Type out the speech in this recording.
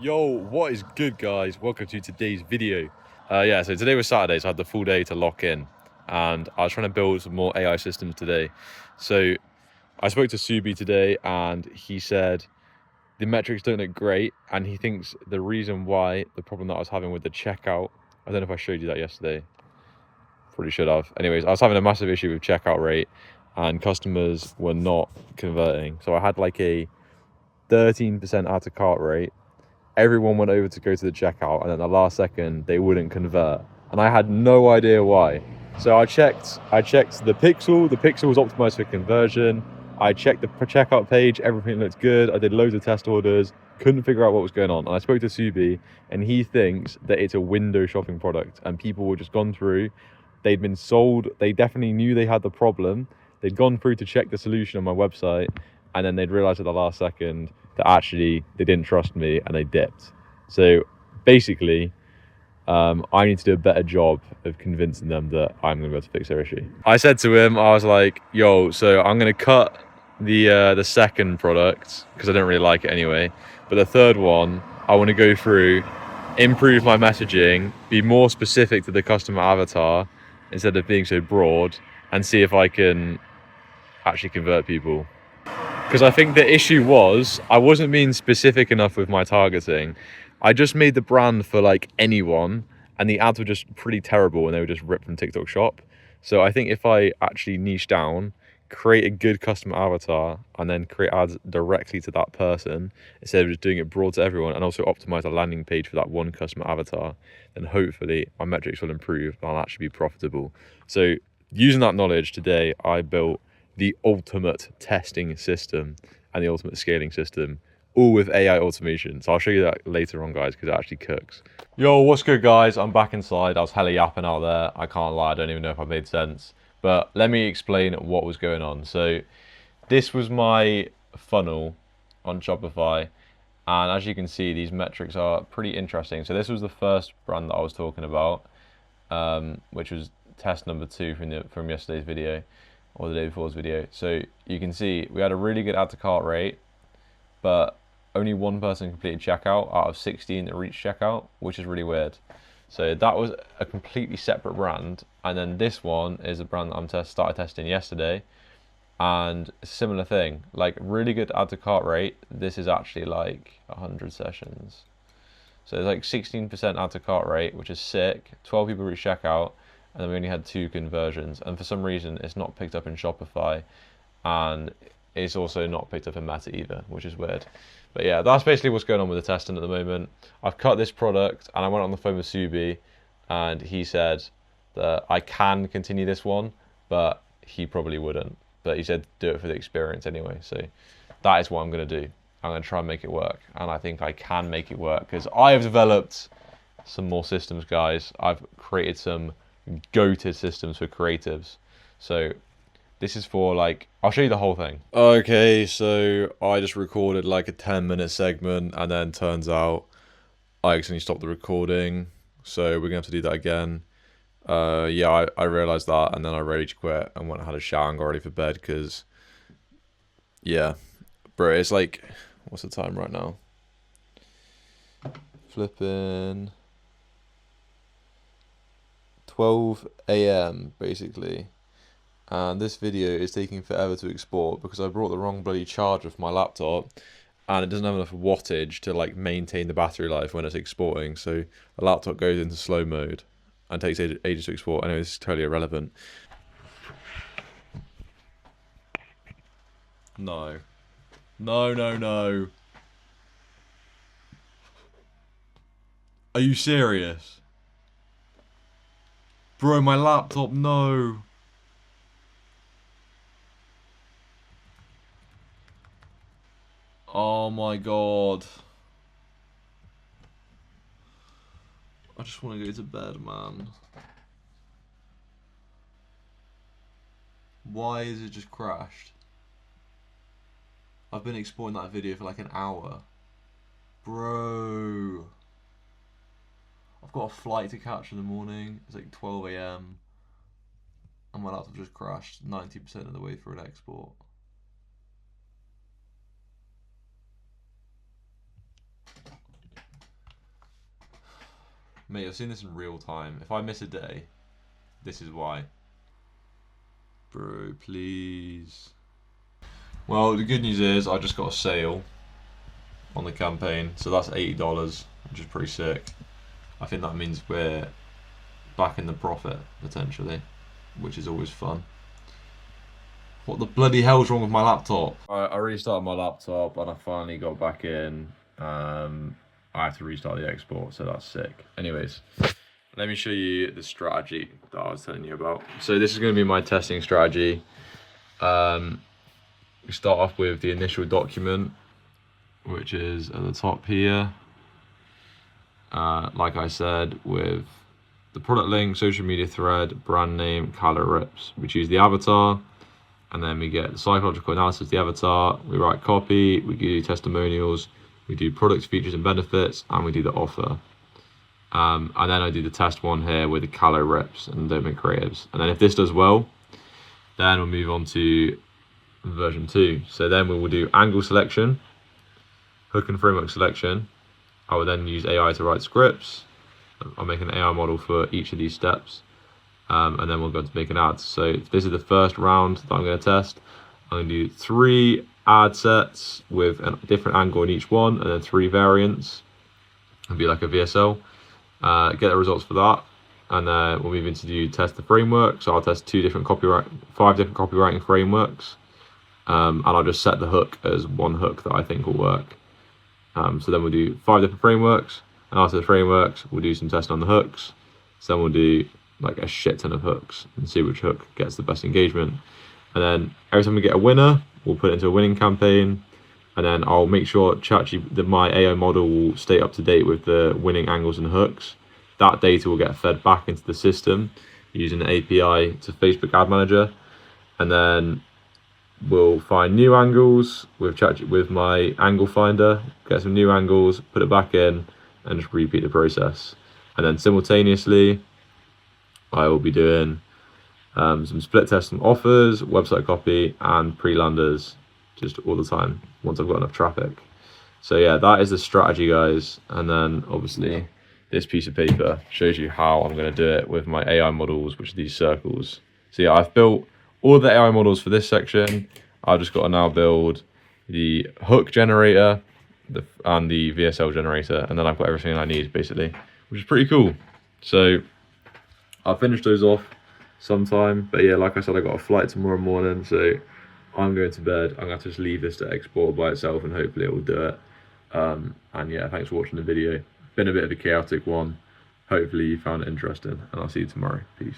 Yo, what is good, guys? Welcome to today's video. So today was Saturday, so I had the full day to lock in, and I was trying to build some more AI systems today. So I spoke to Subi today, and he said the metrics don't look great, and he thinks the reason why the problem that I was having with the checkout, I don't know if I showed you that yesterday, probably should have. Anyways, I was having a massive issue with checkout rate, and customers were not converting. So I had like a 13% add to cart rate. Everyone went over to go to the checkout, and at the last second they wouldn't convert, and I had no idea why. So I checked the pixel was optimized for conversion. I checked the checkout page, everything looked good. I did loads of test orders, couldn't figure out what was going on, and I spoke to Subi, and he thinks that it's a window shopping product, and people were just gone through, they'd been sold, they definitely knew they had the problem, they'd gone through to check the solution on my website, and then they'd realized at the last second that actually they didn't trust me and they dipped. So basically, I need to do a better job of convincing them that I'm going to be able to fix their issue. I said to him, I was like, yo, so I'm going to cut the second product because I don't really like it anyway. But the third one, I want to go through, improve my messaging, be more specific to the customer avatar instead of being so broad, and see if I can actually convert people. Because I think the issue was I wasn't being specific enough with my targeting. I just made the brand for like anyone, and the ads were just pretty terrible, and they were just ripped from TikTok Shop. So I think if I actually niche down, create a good customer avatar, and then create ads directly to that person instead of just doing it broad to everyone, and also optimize a landing page for that one customer avatar, then hopefully my metrics will improve and I'll actually be profitable. So using that knowledge today, I built the ultimate testing system and the ultimate scaling system, all with AI automation. So I'll show you that later on, guys, because it actually cooks. Yo, what's good, guys? I'm back inside. I was hella yapping out there. I can't lie, I don't even know if I made sense. But let me explain what was going on. So this was my funnel on Shopify. And as you can see, these metrics are pretty interesting. So this was the first brand that I was talking about, which was test number 2 from yesterday's video, or the day before's video. So you can see we had a really good add to cart rate, but only one person completed checkout out of 16 that reached checkout, which is really weird. So that was a completely separate brand, and then this one is a brand that I started testing yesterday, and similar thing, like really good add to cart rate. This is actually like 100 sessions, so it's like 16% add to cart rate, which is sick. 12 people reached checkout, and then we only had 2 conversions, and for some reason it's not picked up in Shopify, and it's also not picked up in Meta either, which is weird. But yeah, that's basically what's going on with the testing at the moment. I've cut this product, and I went on the phone with Subi, and he said that I can continue this one, but he probably wouldn't. But he said do it for the experience anyway, so that is what I'm going to do. I'm going to try and make it work, and I think I can make it work because I have developed some more systems, guys. I've created some go-to systems for creatives. So this is for like, I'll show you the whole thing. Okay, so I just recorded like a 10-minute segment, and then turns out I accidentally stopped the recording. So we're gonna have to do that again. I realized that, and then I rage quit and went and had a shower and got ready for bed because, yeah, bro, it's like, what's the time right now? Flipping 12 a.m. basically, and this video is taking forever to export because I brought the wrong bloody charger for my laptop, and it doesn't have enough wattage to like maintain the battery life when it's exporting, so the laptop goes into slow mode and takes ages to export. Anyway, this is totally irrelevant. No. Are you serious? Bro, my laptop, no. Oh my god. I just want to go to bed, man. Why is it just crashed? I've been exporting that video for like an hour. Bro. I've got a flight to catch in the morning. It's like 12 a.m. and my laptop just crashed 90% of the way through an export. Mate, you're seeing this in real time. If I miss a day, this is why. Bro, please. Well, the good news is I just got a sale on the campaign, so that's $80, which is pretty sick. I think that means we're back in the profit, potentially, which is always fun. What the bloody hell's wrong with my laptop? I restarted my laptop and I finally got back in. I have to restart the export, so that's sick. Anyways, let me show you the strategy that I was telling you about. So this is going to be my testing strategy. We start off with the initial document, which is at the top here. Like I said, with the product link, social media thread, brand name, calorie reps. We choose the avatar, and then we get the psychological analysis of the avatar. We write copy, we do testimonials, we do product features and benefits, and we do the offer. And then I do the test one here with the calorie reps and don't make creatives. And then if this does well, then we'll move on to version 2. So then we will do angle selection, hook and framework selection. I will then use AI to write scripts. I'll make an AI model for each of these steps. And then we'll go to make an ad. So this is the first round that I'm going to test. I'm going to do 3 ad sets with a different angle in each one, and then 3 variants. It'll be like a VSL. Get the results for that, and then we'll move into test the framework. So I'll test 5 different copywriting frameworks, and I'll just set the hook as one hook that I think will work. So then we'll do 5 different frameworks, and after the frameworks, we'll do some testing on the hooks. So then we'll do like a shit ton of hooks and see which hook gets the best engagement. And then every time we get a winner, we'll put it into a winning campaign. And then I'll make sure that my AI model will stay up to date with the winning angles and hooks. That data will get fed back into the system using an API to Facebook Ad Manager. And then we'll find new angles with my angle finder, get some new angles, put it back in, and just repeat the process. And then simultaneously, I will be doing some split tests on offers, website copy, and pre-landers just all the time once I've got enough traffic. So yeah, that is the strategy, guys. And then obviously this piece of paper shows you how I'm going to do it with my AI models, which are these circles. So yeah, I've built all the AI models for this section. I've just got to now build the hook generator and the VSL generator, and then I've got everything I need basically, which is pretty cool. So I'll finish those off sometime, but yeah, like I said, I got a flight tomorrow morning, so I'm going to bed. I'm going to have to just leave this to export by itself, and hopefully it will do it. And yeah, thanks for watching the video. Been a bit of a chaotic one. Hopefully you found it interesting, and I'll see you tomorrow. Peace.